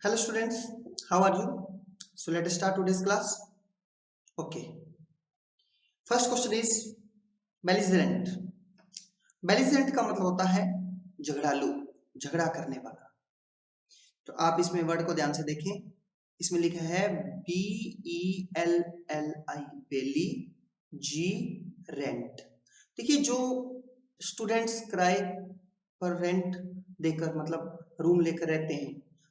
Hello students, how are you? So let us start today's class. Okay. First question is belligerent. Belligerent का मतलब होता है झगड़ालू, झगड़ा करने वाला। तो आप इसमें वर्ड को ध्यान से देखें। इसमें लिखा है BELLI बेली जी रेंट। देखिए जो स्टूडेंट्स किराए पर रेंट देकर मतलब रूम लेकर रहते हैं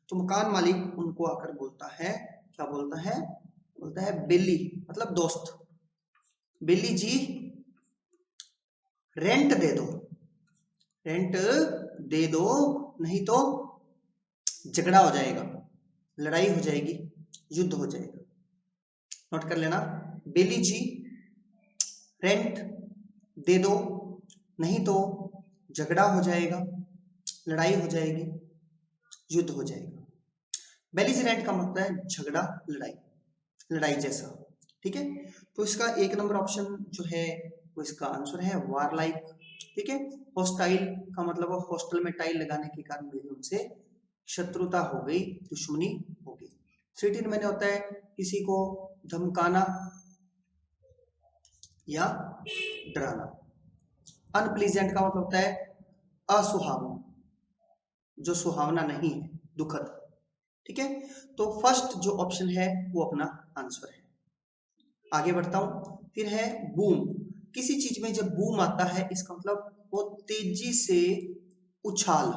तो मकान मालिक उनको आकर बोलता है, क्या बोलता है? बोलता है बेली मतलब दोस्त, बेली जी रेंट दे दो, रेंट दे दो, नहीं तो झगड़ा हो जाएगा, लड़ाई हो जाएगी, युद्ध हो जाएगा। नोट कर लेना, बेली जी रेंट दे दो, नहीं तो झगड़ा हो जाएगा, लड़ाई हो जाएगी, युद्ध हो जाएगा। बेलिजेरेंट का मतलब है झगड़ा, लड़ाई, लड़ाई जैसा। ठीक है, तो इसका एक नंबर ऑप्शन जो है वो इसका आंसर है वारलाइक। ठीक है, हॉस्टाइल का मतलब हॉस्टल में टाइल लगाने के कारण मेरी उनसे शत्रुता हो गई, दुश्मनी हो गई। थ्रेटन मैंने होता है किसी को धमकाना या डराना। अनप्लीजेंट का मतलब होता है असुहावना, जो सुहावना नहीं है, दुखद। ठीक है, तो फर्स्ट जो ऑप्शन है वो अपना आंसर है। आगे बढ़ता हूं। फिर है बूम। किसी चीज में जब बूम आता है इसका मतलब वो तेजी से उछाल,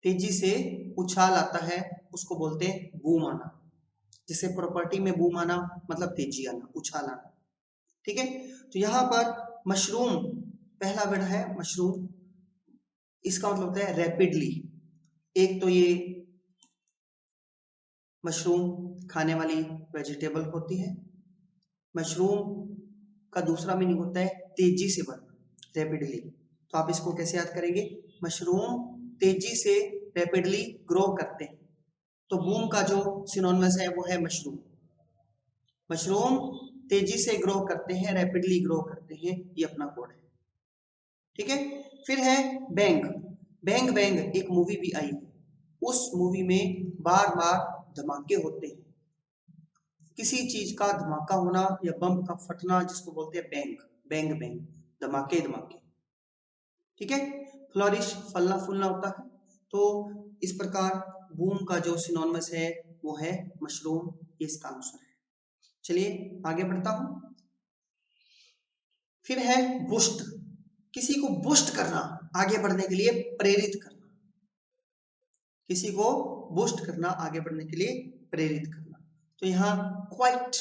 तेजी से उछाल आता है, उसको बोलते हैं बूम आना। जैसे प्रॉपर्टी में बूम आना मतलब तेजी आना, उछाल आना। ठीक है, तो यहां पर मशरूम पहला वर्ड है मशरूम, इसका मतलब होता है रैपिडली। एक तो ये मशरूम खाने वाली वेजिटेबल होती है। मशरूम का दूसरा मीनिंग होता है तेजी से बढ़ना, रैपिडली। तो आप इसको कैसे याद करेंगे? मशरूम तेजी से रैपिडली ग्रो करते हैं, तो बूम का जो सिनोनिमस है वो है मशरूम। मशरूम तेजी से ग्रो करते हैं, रैपिडली ग्रो करते हैं, ये अपना कोड है। ठीक है, फिर है बैंग। बैंग बैंग एक मूवी भी आई है, उस मूवी में बार बार धमाके होते हैं। किसी चीज का धमाका होना या बम का फटना जिसको बोलते हैं बैंग, बैंग बैंग, धमाके धमाके। ठीक है, फ्लरिश फलना फूलना होता है। तो इस प्रकार बूम का जो सिनोनिमस है वो है मशरूम, इसका आंसर है। चलिए आगे बढ़ता हूं। फिर है बुस्ट। किसी को बुस्ट करना, आगे बढ़ने के लिए प्रेरित करना। किसी को बूस्ट करना, आगे बढ़ने के लिए प्रेरित करना। तो यहाँ क्वाइट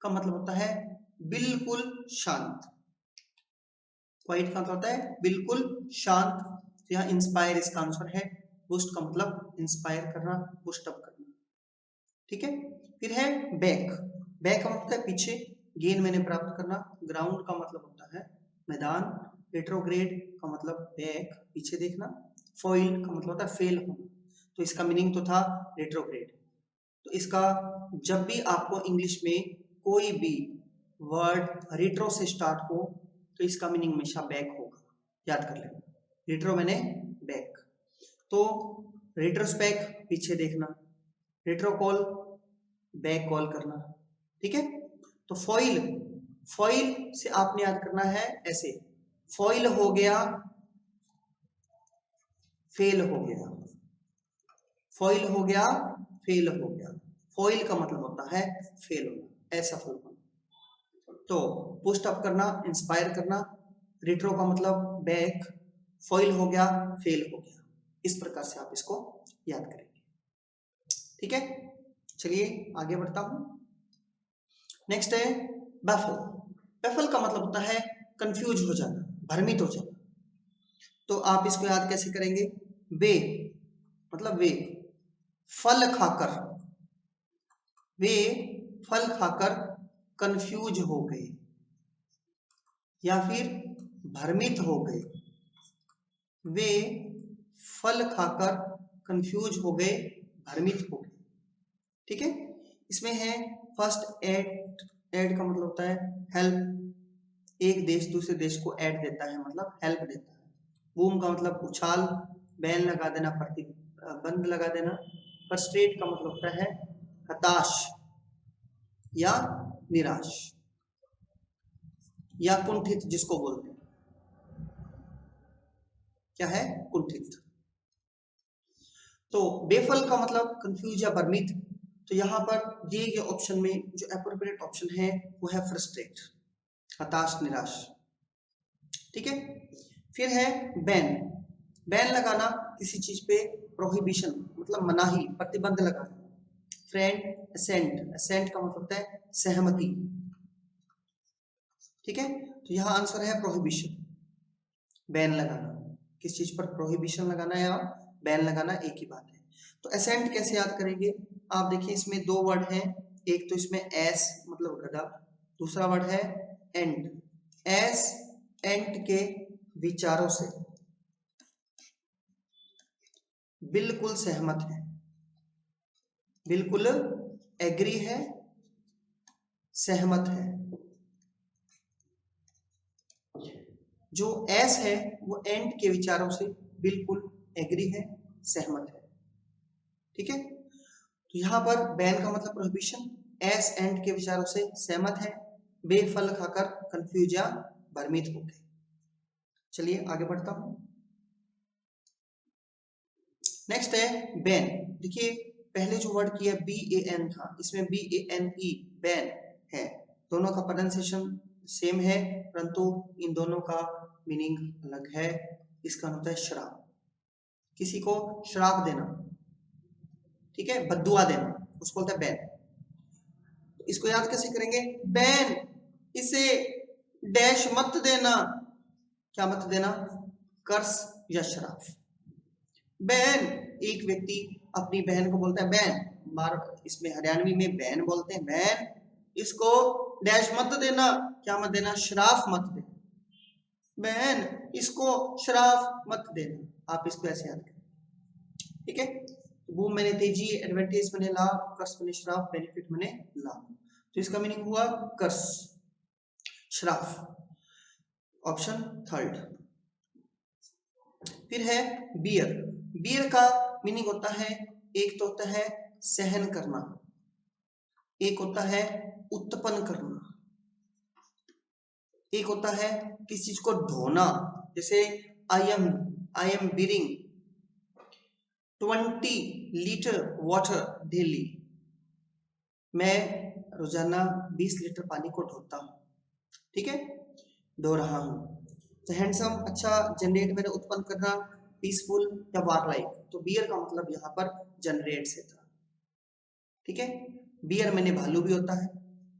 का मतलब होता है बिल्कुल शांत। क्वाइट का मतलब होता है बिल्कुल शांत। तो यहाँ इंस्पायर इसका आंसर है। बूस्ट का मतलब इंस्पायर करना, बूस्ट अप करना। ठीक है, फिर है बैक। बैक का मतलब होता है पीछे, गेन मैंने प्राप्त करना। ग्राउंड का मतलब होता है मैदान। रेट्रोग्रेड का मतलब बैक, पीछे देखना। फॉइल का मतलब होता है फेल होना, तो इसका मीनिंग तो था रेट्रोग्रेड। तो इसका जब भी आपको इंग्लिश में कोई भी वर्ड रेट्रो से स्टार्ट हो तो इसका मीनिंग हमेशा बैक होगा, याद कर लेना। रेट्रो मैंने बैक, तो रेट्रोस्पेक्ट पीछे देखना, रेट्रोकॉल बैक कॉल करना। ठीक है, तो फॉइल, फॉइल से आपने याद करना है ऐसे, फॉइल हो गया, फेल हो गया, फॉइल हो गया, फेल हो गया। फॉइल का मतलब होता है फेल होना, असफल होना। तो बूस्ट अप करना, इंस्पायर करना। रिट्रो का मतलब बैक, फॉइल हो गया, फेल हो गया। इस प्रकार से आप इसको याद करेंगे। ठीक है, चलिए आगे बढ़ता हूं। नेक्स्ट है बैफल। बैफल का मतलब होता है कंफ्यूज हो जाना, भ्रमित हो जाना। तो आप इसको याद कैसे करेंगे? वे मतलब वे फल खाकर, वे फल खाकर कंफ्यूज हो गए, या फिर भ्रमित हो गए। वे फल खाकर कंफ्यूज हो गए, भ्रमित हो गए। ठीक है, इसमें है फर्स्ट एड। एड का मतलब होता है हेल्प। एक देश दूसरे देश को एड देता है मतलब हेल्प देता है। बूम का मतलब उछाल, बैन लगा देना, प्रतिबंध लगा देना। फ्रस्ट्रेट का मतलब होता है हताश या निराश या कुंठित, जिसको बोलते हैं क्या है, कुंठित। तो बेफल का मतलब कंफ्यूज या भ्रमित। तो यहाँ पर दिए गए ऑप्शन में जो एप्रोप्रिएट ऑप्शन है वो है फ्रस्ट्रेट, हताश निराश। ठीक है, फिर है बैन। बैन लगाना किसी चीज पे, प्रोहिबिशन मतलब मनाही, प्रतिबंध लगाना। फ्रेंड असेंट, असेंट का मतलब होता है सहमति। ठीक है, तो यहाँ आंसर है प्रोहिबिशन, बैन लगाना। किस चीज पर प्रोहिबिशन लगाना या बैन लगाना एक ही बात है। तो असेंट कैसे याद करेंगे, आप देखिए इसमें दो वर्ड हैं, एक तो इसमें एस मतलब गधा, दूसरा वर्ड है एंट। एस एंट के विचारों से बिल्कुल सहमत है, बिल्कुल एग्री है, सहमत है। जो एस है वो एंट के विचारों से बिल्कुल एग्री है, सहमत है। ठीक है, तो यहां पर बैन का मतलब प्रोहिबिशन, एस एंट के विचारों से सहमत है, बेफल खाकर कंफ्यूज या भ्रमित हो गए। चलिए आगे बढ़ता हूं। नेक्स्ट है बैन। देखिए पहले जो वर्ड किया बी ए एन था, इसमें B A N E ban है। दोनों का प्रोनाउंसिएशन सेम है, परंतु इन दोनों का मीनिंग अलग है। इसका होता है श्राप, किसी को श्राप देना, ठीक है, बद्दुआ देना, उसको बोलता है बैन। तो इसको याद कैसे करेंगे, बैन इसे डैश मत देना। क्या मत देना, कर्स या श्राप। बहन, एक व्यक्ति अपनी बहन को बोलता है बहन, इसमें हरियाणवी में बहन बोलते हैं, बहन इसको डैश मत देना। क्या मत देना, श्राप मत देना। बहन इसको श्राप मत देना। आप इसको ऐसे याद करें। ठीक है, वो मैंने तेजी, एडवांटेज मैंने लाभ, कर्स मैंने श्राप, बेनिफिट मैंने लाभ। तो इसका मीनिंग हुआ कर्स, श्राप। Option third. फिर है बियर। बियर का मीनिंग होता है, एक तो होता है सहन करना, एक होता है उत्पन्न करना, एक होता है किसी चीज को ढोना। जैसे I am bearing 20 litre water daily. मैं रोजाना 20 लीटर पानी को ढोता हूं। ठीक है, ढो रहा हूं। तो हैंडसम अच्छा, जनरेट मैंने उत्पन्न करना, पीसफुल या वार लाइक। तो बियर का मतलब यहाँ पर जनरेट से था। ठीक है, बियर मैंने भालू भी होता है,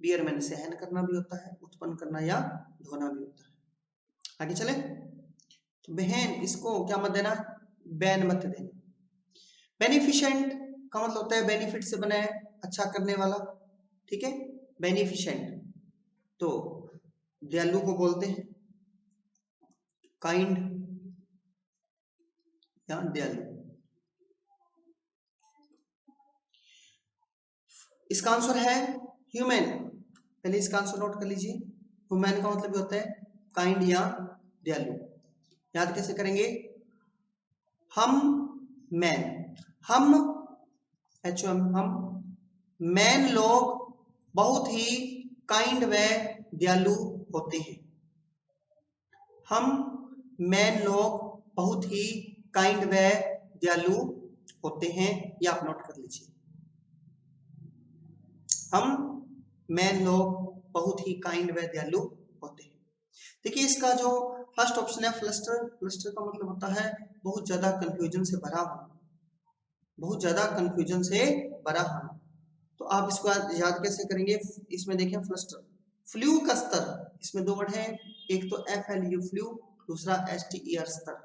बियर मैंने सहन करना भी होता है, उत्पन्न करना या धोना भी होता है। आगे चले, तो बहन इसको क्या मत देना, बैन मत देना। बेनिफिशेंट का मतलब होता है बेनिफिट से बना है, अच्छा करने वाला। ठीक है, बेनिफिशेंट। तो दयालु को बोलते हैं काइंड या दयालु। इसका आंसर है ह्यूमन। पहले इसका आंसर नोट कर लीजिए। ह्यूमन का मतलब होता है काइंड या दयालु। याद कैसे करेंगे, हम मैन, हम HM हम मैन लोग बहुत ही काइंड व दयालु होते हैं। हम मैन लोग बहुत ही काइंड व दयालु होते हैं, ये आप नोट कर लीजिए। हम मैन लोग बहुत ही काइंड व दयालु होते हैं। देखिए इसका जो फर्स्ट ऑप्शन है फ्लस्टर, फ्लस्टर का मतलब होता है बहुत ज्यादा कंफ्यूजन से भरा होना, बहुत ज्यादा कंफ्यूजन से भरा होना। तो आप इसको याद कैसे करेंगे, इसमें देखें फ्लस्टर, फ्लू का स्तर, इसमें दो वर्ड है, एक तो FLU फ्लू, दूसरा STER स्तर।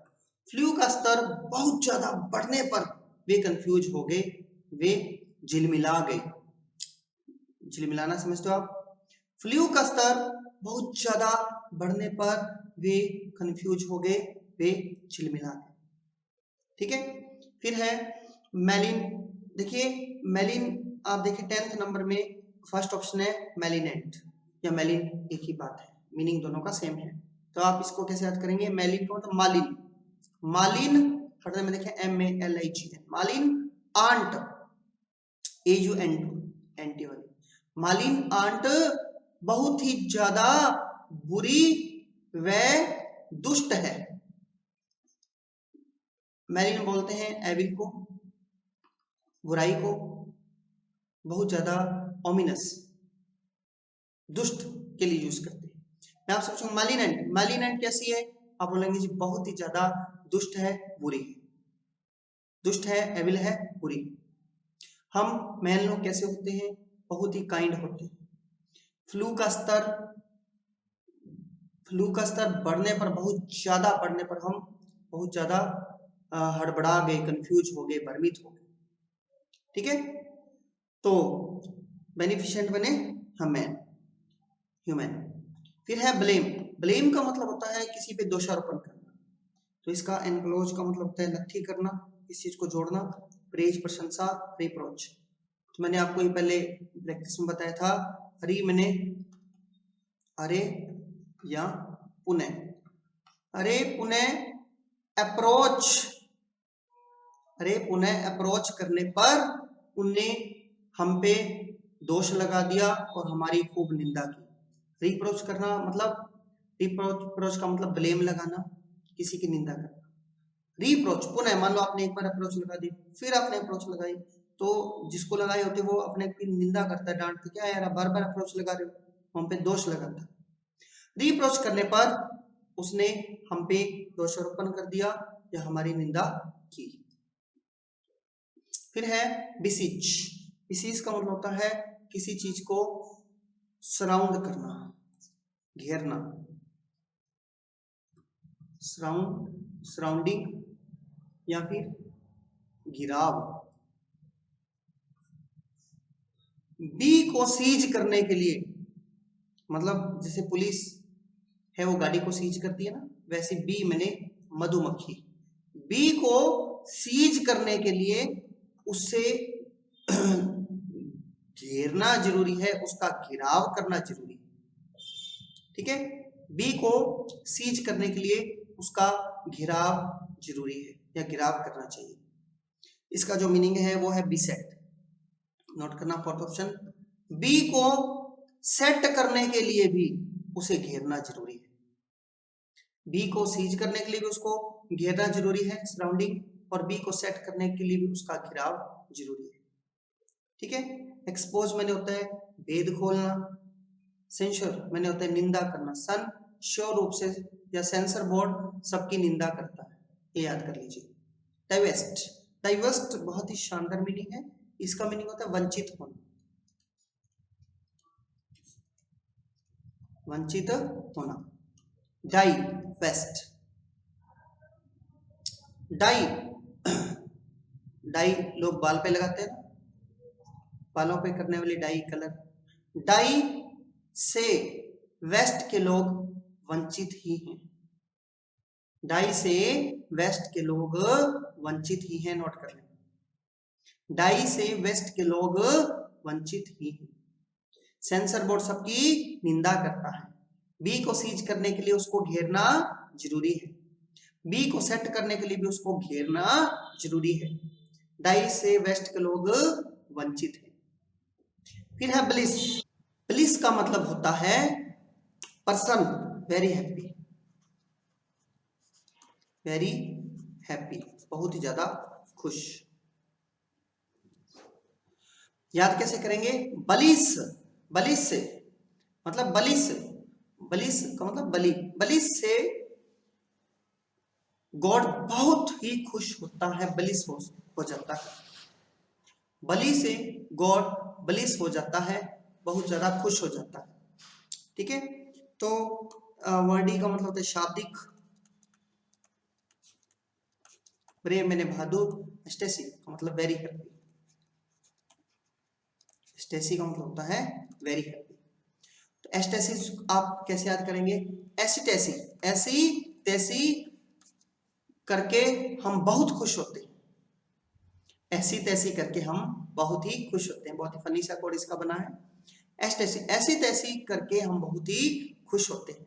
फ्लू का स्तर बहुत ज्यादा बढ़ने पर वे कंफ्यूज हो गए, वे झिलमिला गए। झिलमिलाना समझते हो आप, फ्लू का स्तर बहुत ज्यादा बढ़ने पर वे कंफ्यूज हो गए, वे झिलमिला गए। ठीक है, फिर है मेलिन। देखिए मेलिन, आप देखिए 10th नंबर में फर्स्ट ऑप्शन है मेलिनेंट या मेलिन, एक ही बात है, मीनिंग दोनों का सेम है। तो आप इसको कैसे याद करेंगे, मेलिन को मतलब मालिन, मालिन हरदम में देखिए MALIGN, मालिन आंट, AUNT वाली। मालिन आंट बहुत ही ज्यादा बुरी व दुष्ट है। मैलिन बोलते हैं एविल को, बुराई को, बहुत ज्यादा ओमिनस, दुष्ट के लिए यूज करते हैं। मैं आपसे पूछूंगा मालिनेंट, मालिनेंट कैसी है? आप बोलेंगे जी बहुत ही ज्यादा दुष्ट है, बुरी है। दुष्ट है, एविल है, बुरी। हम मैल लोग कैसे होते हैं? बहुत ही काइंड होते हैं। फ्लू का स्तर बढ़ने पर, बहुत ज्यादा बढ़ने पर हम बहुत ज्यादा हड़बड़ा गए, कंफ्यूज हो गए, भ्रमित हो गए। ठीक है, तो बेनिफिशिएंट बने हम ह्यूमन। फिर है ब्लेम। ब्लेम का मतलब होता है किसी पे दोषारोपण करना। तो इसका एनक्लोज का मतलब होता है नत्थी करना, इस चीज को जोड़ना। प्रेज, प्रशंसा, रिप्रोच। तो मैंने आपको ये पहले प्रैक्टिस में बताया था, हरी मैंने अरे या पुनः, अरे पुनः अप्रोच, अरे पुनः अप्रोच करने पर उनने हम पे दोष लगा दिया और हमारी खूब निंदा की। रिप्रोच करना मतलब, रिप्रोच का मतलब ब्लेम लगाना, किसी की निंदा करना। रिप्रोच पुनः, मान लो आपने एक बार अप्रोच लगा दी, फिर आपने अप्रोच लगाई, तो जिसको लगाई होती है वो अपने की निंदा करता है, डांटता, क्या यार बार बार अप्रोच लगा रहे हो, हम पे दोष लगाता। रिप्रोच करने पर उसने हम पे दोषारोपण कर दिया या हमारी निंदा की। फिर है बिसीच। बिसीच का मतलब होता है किसी चीज को सराउंड करना, घेरना, सराउंडिंग या फिर घिराव। बी को सीज करने के लिए, मतलब जैसे पुलिस है वो गाड़ी को सीज करती है ना, वैसे बी मैंने मधुमक्खी। बी को सीज करने के लिए उससे घेरना जरूरी है, उसका घिराव करना जरूरी है। ठीक है, बी को सीज करने के लिए उसका घिराव जरूरी है या घिराव करना चाहिए। इसका जो मीनिंग है वो है बीसेट। नोट करना फोर्थ ऑप्शन। बी को सेट करने के लिए भी उसे घेरना जरूरी है। बी को सीज करने के लिए भी उसको घेरना जरूरी है, सराउंडिंग, और बी को सेट करने के लिए भी उसका घिराव जरूरी है। ठीक है, एक्सपोज मैंने होता है भेद खोलना, सेंसर मैंने होता है निंदा करना। सन श्योर रूप से या सेंसर बोर्ड सबकी निंदा करता है, ये याद कर लीजिए। डाइवेस्ट, डाइवेस्ट बहुत ही शानदार मीनिंग है, इसका मीनिंग होता है वंचित होना, वंचित होना। डाई वेस्ट, डाई, डाई लोग बाल पे लगाते हैं, बालों पे करने वाली डाई कलर। डाई से वेस्ट के लोग वंचित ही हैं, डाई से वेस्ट के लोग वंचित ही हैं, नोट कर लें। डाई से वेस्ट के लोग वंचित ही हैं। सेंसर बोर्ड सबकी निंदा करता है। बी को सीज करने के लिए उसको घेरना जरूरी है, बी को सेट करने के लिए भी उसको घेरना जरूरी है। डाई से वेस्ट के लोग वंचित हैं। फिर है ब्लिस। ब्लिस का मतलब होता है person very happy, very happy, बहुत ही ज्यादा खुश। याद कैसे करेंगे? बलिस, बलिस से मतलब बलिस, बलिस का मतलब बलि, बलिस से गॉड बहुत ही खुश होता है, बलिस हो जाता है। बलि से गॉड बलिस हो जाता है, बहुत ज्यादा खुश हो जाता है। ठीक है, तो वर्डी का मतलब होता है शाब्दिक। ब्रेव मैंने बहादुर। स्टेसी का मतलब वेरी हैप्पी, स्टेसी का मतलब होता है वेरी हैप्पी। तो एस्टेसिस आप कैसे याद करेंगे? ऐसी तैसी, ऐसी तैसी करके हम बहुत खुश होते हैं, ऐसी तैसी करके हम बहुत ही खुश होते हैं। बहुत ही फनी सा कोड इसका बना है, एस्टेसी, ऐसी तैसी करके हम बहुत ही खुश होते हैं।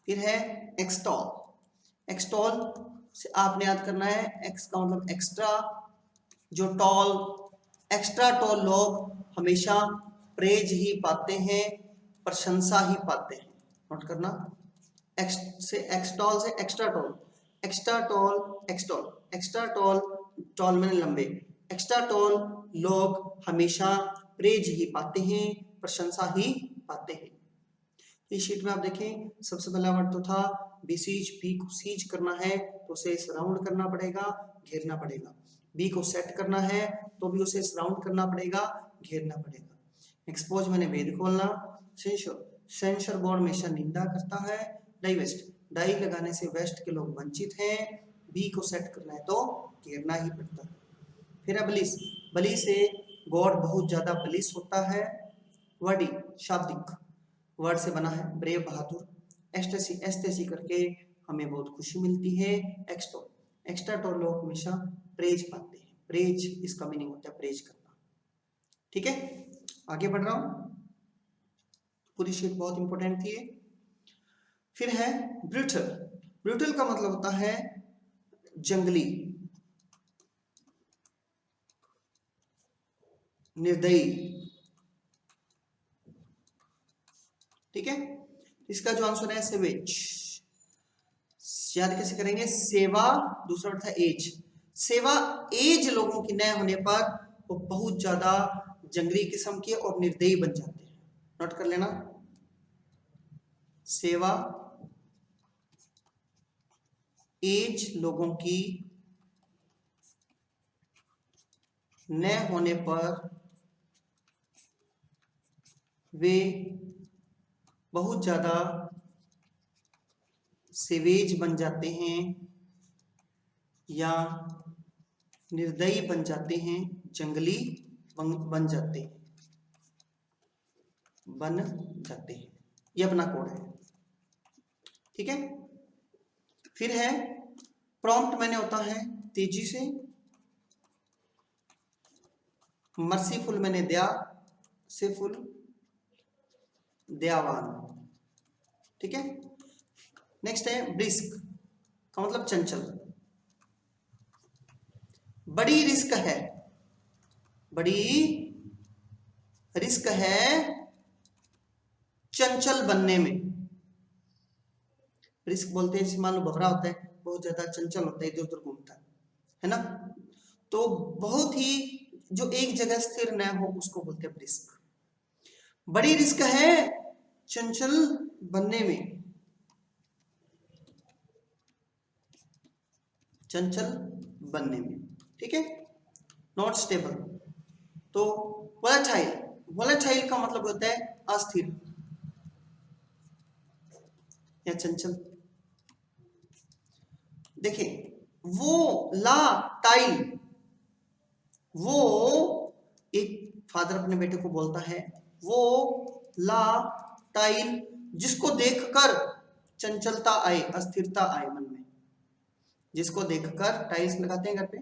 फिर है एक्सटॉल। एक्सटॉल से आपने याद करना है, एक्स का मतलब एक्स्ट्रा, जो टॉल एक्स्ट्रा टॉल लोग हमेशा प्रेज ही पाते हैं, प्रशंसा ही पाते हैं। नोट करना, एक्सटॉल से extra tall, extra tall, X tall, extra tall, tall मैंने लंबे, एक्स्ट्रा टॉल लोग हमेशा प्रेज ही पाते हैं, प्रशंसा ही पाते हैं। इस शीट में आप देखें, सबसे पहला वर्ड तो था बिसीज, बी को सीज करना है तो उसे सराउंड करना पड़ेगा, घेरना पड़ेगा। बी को सेट करना है तो भी उसे सराउंड करना पड़ेगा, घेरना पड़ेगा। एक्सपोज मैंने वेद खोलना, सेंसर, सेंसर बोर्ड हमेशा निंदा करता है, डाई वेस्ट, डाई लगाने से वेस्ट के लोग वंचित हैं, बी को सेट करना है तो घेरना ही पड़ता है। फिर है बलिस, बलि से गॉड बहुत ज्यादा बलिस होता है। वर्डी, शाब्दिक, वर्ड से बना है, ब्रेव बहादुर, एस्टेसी, एस्टेसी करके हमें बहुत खुशी मिलती है। एक्सटोल, एक्स्ट्रा टोल लोग हमेशा प्रेज पाते हैं, प्रेज इसका मीनिंग होता है प्रेज करना। ठीक है, आगे बढ़ रहा हूं, पूरी शीट बहुत इंपॉर्टेंट थी। फिर है ब्रूटल, ब्रूटल का मतलब होता है जंगली, निर्दयी। ठीक है, इसका जो आंसर है सेवेज। याद कैसे करेंगे, सेवा, दूसरा अर्थ है एज, सेवा एज लोगों की न होने पर वो बहुत ज्यादा जंगली किस्म के और निर्दयी बन जाते हैं। नोट कर लेना, सेवा एज लोगों की न होने पर वे बहुत ज्यादा सेवेज बन जाते हैं या निर्दयी बन जाते हैं, जंगली बन जाते हैं, बन जाते हैं। ये अपना कोड है। ठीक है, फिर है प्रॉम्प्ट मैंने होता है तेजी से, मर्सीफुल मैंने दया से फुल, दयावान। ठीक है, नेक्स्ट है ब्रिस्क का मतलब चंचल, बड़ी रिस्क है, बड़ी रिस्क है चंचल बनने में। रिस्क बोलते हैं, मान लो भवरा होता है, बहुत ज्यादा चंचल होता है, इधर उधर घूमता है ना, तो बहुत ही जो एक जगह स्थिर न हो उसको बोलते हैं रिस्क। बड़ी रिस्क है चंचल बनने में, चंचल बनने में। ठीक है, नॉट स्टेबल, तो वोलेटाइल, वोलेटाइल का मतलब होता है अस्थिर या चंचल। देखिए, वो ला टाइल, वो एक फादर अपने बेटे को बोलता है, वो ला टाइल जिसको देखकर चंचलता आए, अस्थिरता आए मन में, जिसको देखकर, टाइल्स लगाते हैं घर पे,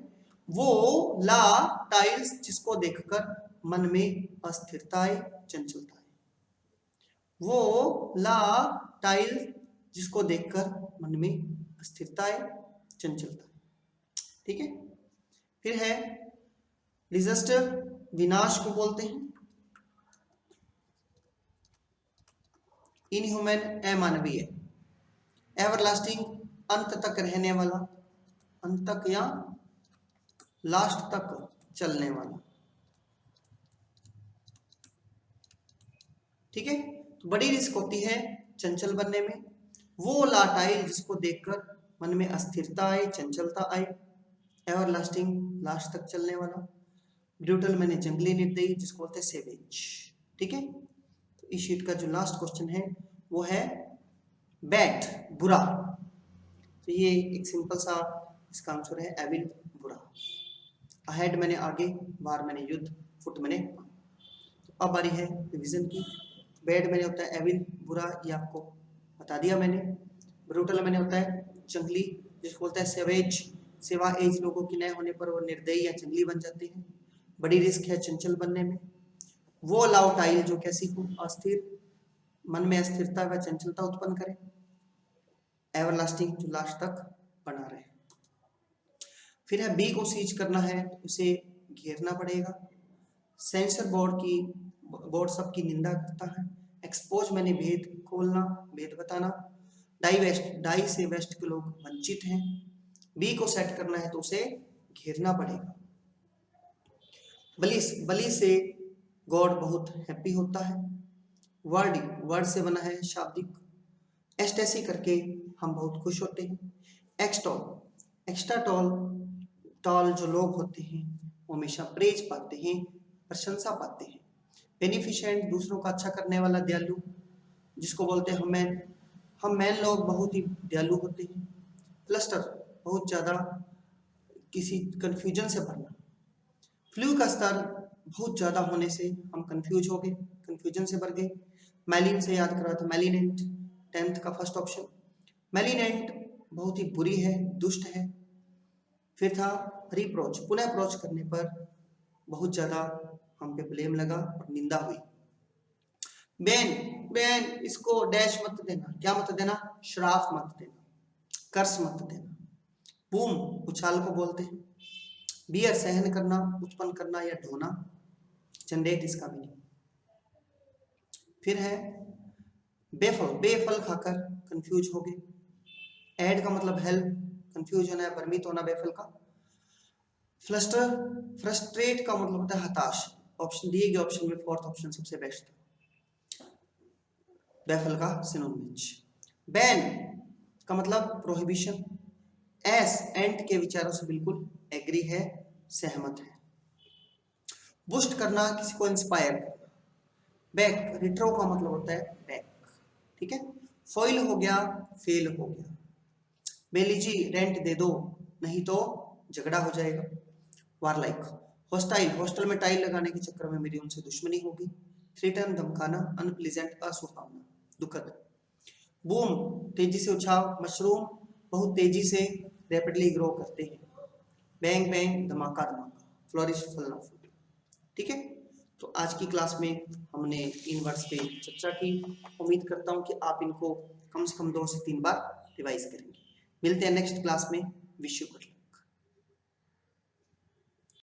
वो ला टाइल्स जिसको देखकर मन में अस्थिरता आए, चंचलता आए, वो ला टाइल जिसको देखकर मन में अस्थिरता आए, चंचलता। ठीक है, फिर है डिजास्टर, विनाश को बोलते हैं। इनह्यूमन, अमानवीय। एवरलास्टिंग, अंत तक रहने वाला, अंत तक या लास्ट तक चलने वाला। ठीक है, तो बड़ी रिस्क होती है चंचल बनने में, वो लाटाइल जिसको देखकर मन में अस्थिरता आए, चंचलता आए। एवरलास्टिंग, लास्ट तक चलने वाला। ब्रूटल मैंने जंगली, निर्दयी जिसको बोलते हैं सेवेज। ठीक है, तो इस शीट का जो लास्ट क्वेश्चन है वो है बैड, बुरा। तो ये एक सिंपल सा इसका आंसर है एविल, बुरा। अहेड मैंने आगे, बार मैंने युद्ध, फुट मैंने। तो अब बारी है रिवीजन की। बैड मैंने होता है एविल, बुरा, ये आपको बता दिया मैंने। ब्रूटल मैंने होता है जंगली, जिसको बोलता है सेवेज, सेवा एज लोगों की न होने पर वो निर्दयी या जंगली बन जाते हैं। बड़ी रिस्क है चंचल बनने में। वो लाउटाइल जो कैसी हो, अस्थिर, मन में अस्थिरता व चंचलता उत्पन्न करे। एवरलास्टिंग, जो लास्ट तक बना रहे। फिर है बी को सीज करना है तो उसे घेरना पड़ेगा। सेंसर बोर्ड सबकी निंदा करता है। एक्सपोज मैंने भेद खोलना, भेद बताना। डाई से वेस्ट के लोग वंचित हैं। बी को सेट करना है तो उसे घेरना पड़ेगा। बलि से गॉड बहुत हैप्पी होता है। वर्ड से बना है शाब्दिक। एस्टेसी करके हम बहुत खुश होते हैं। एक्स्ट्रा टॉल जो लोग होते हैं वो हमेशा प्रेज पाते हैं, प्रशंसा पाते हैं। बेनिफिशिएंट दूसरों का अच्छा करने वाला, दयालु, जिसको बोलते हैं हम मैन लोग बहुत ही दयालु होते हैं। क्लस्टर बहुत ज्यादा किसी कंफ्यूजन से भरना। फ्लू का स्तर बहुत ज्यादा होने से हम कंफ्यूज हो गए, कंफ्यूजन से भर गए। मैलिन से याद करा था, मैलिनेंट 10th का फर्स्ट ऑप्शन। मैलिनेंट बहुत ही बुरी है, दुष्ट है। फिर था रिप्रोच, पुनः अप्रोच करने पर बहुत ज्यादा हम पे ब्लेम लगा और निंदा हुई। बैन इसको डैश मत देना, क्या मत देना, श्राप मत देना, कर्स मत देना। बूम उछाल को बोलते हैं। बियर सहन करना, उत्पन्न करना या ढोना, जनरेट इसका मीनिंग। फिर है बेफल खाकर कंफ्यूज हो गए। एड का मतलब हेल्प, कंफ्यूज होना है, भ्रमित होना बेफल का। फ्रस्ट्रेट का मतलब होता है हताश। ऑप्शन दिए गए ऑप्शन में फोर्थ ऑप्शन सबसे बेस्ट था, बेफल का सिनोनिम्स। बैन का मतलब प्रोहिबिशन। एंट के विचारों से बिल्कुल एग्री है, सहमत है। बूस्ट करना, किसी को इंस्पायर करना। बैक, रिट्रो का मतलब होता है बैक, ठीक है। फॉइल हो गया, फेल हो गया। बेलीजी रेंट दे दो, नहीं तो झगड़ा हो जाएगा। वारलाइक, हॉस्टल में टाइल लगाने के चक्कर में मेरी उनसे दुश्मनी होगी। थ्रेटन धमकाना, अनप्लीजेंट असुहावना, दुखद। बूम तेजी से उछाल, मशरूम बहुत तेजी से रैपिडली ग्रो करते हैं। बैंग बैंग धमाका धमाका, फ्लोरिश फलना फूल, ठीक है। तो आज की क्लास में हमने इन वर्ड्स पे चर्चा की। उम्मीद करता हूँ कि आप इनको कम से कम 2 से 3 बार रिवाइज करेंगे। मिलते हैं नेक्स्ट क्लास में। Wish you good luck.